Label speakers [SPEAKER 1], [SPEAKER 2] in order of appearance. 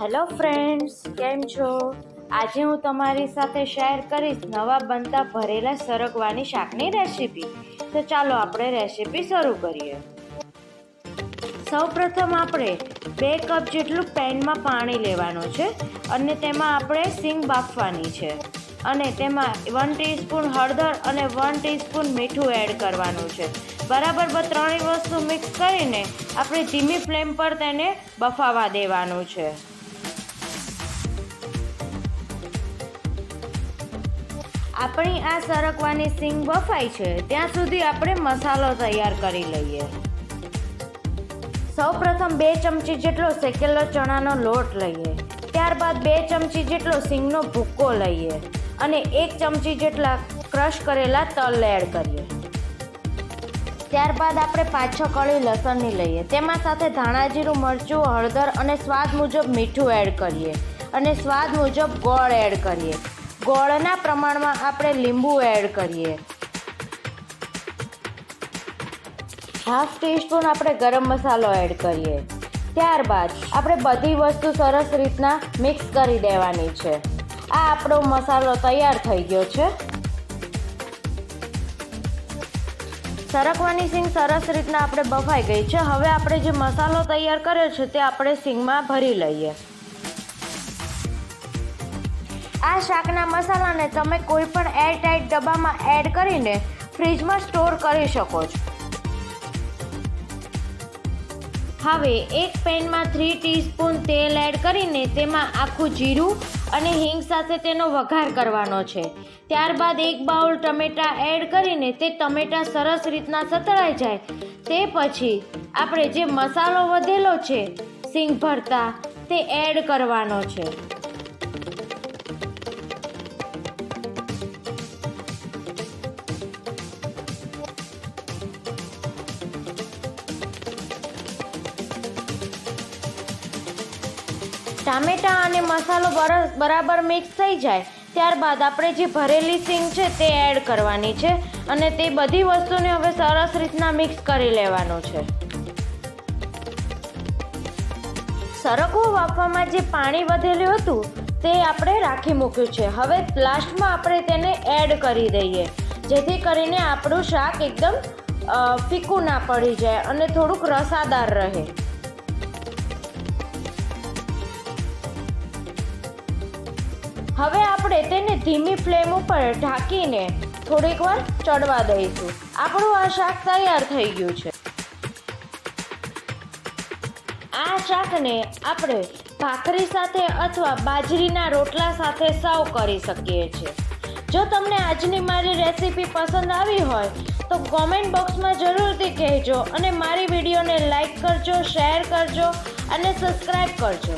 [SPEAKER 1] Hello friends, કેમ છો? આજે હું તમારી સાથે શેર કરીશ નવા બનતા ભરેલા સરગવાની શાકની રેસીપી. તો ચાલો આપણે રેસીપી શરૂ કરીએ. સૌપ્રથમ આપણે 2 કપ જેટલું પેનમાં પાણી લેવાનું છે અને તેમાં આપણે સિંગ બાફવાની છે અને તેમાં 1 ટીસ્પૂન હળદર અને 1 ટીસ્પૂન મીઠું એડ કરવાનું છે. બરાબર ત્રણેય વસ્તુ મિક્સ કરીને આપણે ધીમી ફ્લેમ પર તેને બફાવા દેવાનું છે. આપણી આ સરગવાની સિંગ બફાઈ છે ત્યાં સુધી આપણે મસાલો તૈયાર કરી લઈએ. સૌપ્રથમ 2 ચમચી જેટલો શેકેલો ચણાનો લોટ લઈએ. ત્યારબાદ 2 ચમચી જેટલો સિંગનો ભૂક્કો લઈએ અને 1 ચમચી જેટલા ક્રશ કરેલા તલ એડ કરીએ. ત્યારબાદ આપણે 5-6 કળી લસણની લઈએ. તેમાં સાથે ધાણા જીરું, મરચું, હળદર અને સ્વાદ મુજબ મીઠું એડ કરીએ અને સ્વાદ મુજબ ગોળ એડ કરીએ. ગોળના પ્રમાણમાં આપણે લીંબુ એડ કરીએ. 1/2 ટીસ્પૂન આપણે ગરમ મસાલો એડ કરીએ. ત્યારબાદ આપણે બધી વસ્તુ સરસ રીતના મિક્સ કરી દેવાની છે. આ આપણો મસાલો તૈયાર થઈ ગયો છે. સરગવાની સિંગ સરસ રીતના આપણે બફાઈ ગઈ છે. હવે આપણે જે મસાલો તૈયાર કર્યો છે તે આપણે સિંગમાં ભરી લઈએ. આ શાકના મસાલાને તમે કોઈ પણ એરટાઇટ ડબ્બામાં એડ કરીને ફ્રીજમાં સ્ટોર કરી શકો છો. હવે એક પેનમાં 3 ટીસ્પૂન તેલ એડ કરીને તેમાં આખું જીરું અને હિંગ સાથે તેનો વઘાર કરવાનો છે. ત્યારબાદ 1 બાઉલ ટમેટાં એડ કરીને તે ટમેટાં સરસ રીતના સતળાઈ જાય તે પછી આપણે જે મસાલો વધેલો છે સિંગ ભરતા તે એડ કરવાનો છે. ટામેટાં અને મસાલો બરાબર મિક્સ થઈ જાય ત્યારબાદ આપણે જે ભરેલી સિંગ છે તે એડ કરવાની છે અને તે બધી વસ્તુને હવે સરસ રીતના મિક્સ કરી લેવાનું છે. સરગવો બાફવામાં જે પાણી વધેલું હતું તે આપણે રાખી મૂક્યું છે. હવે લાસ્ટમાં આપણે તેને એડ કરી દઈએ જેથી કરીને આપણું શાક એકદમ ફીકું ના પડી જાય અને થોડુંક રસાદાર રહે. હવે આપણે તેને ધીમી ફ્લેમ ઉપર ઢાંકીને થોડીક વાર ચડવા દઈશું. આપણું આ શાક તૈયાર થઈ ગયું છે. આ શાકને આપણે ભાખરી સાથે અથવા બાજરીના રોટલા સાથે સર્વ કરી શકીએ છીએ. જો તમને આજની મારી રેસીપી પસંદ આવી હોય તો કોમેન્ટ બોક્સમાં જરૂરથી કહેજો અને મારી વિડીયોને લાઈક કરજો, શેર કરજો અને સબસ્ક્રાઈબ કરજો.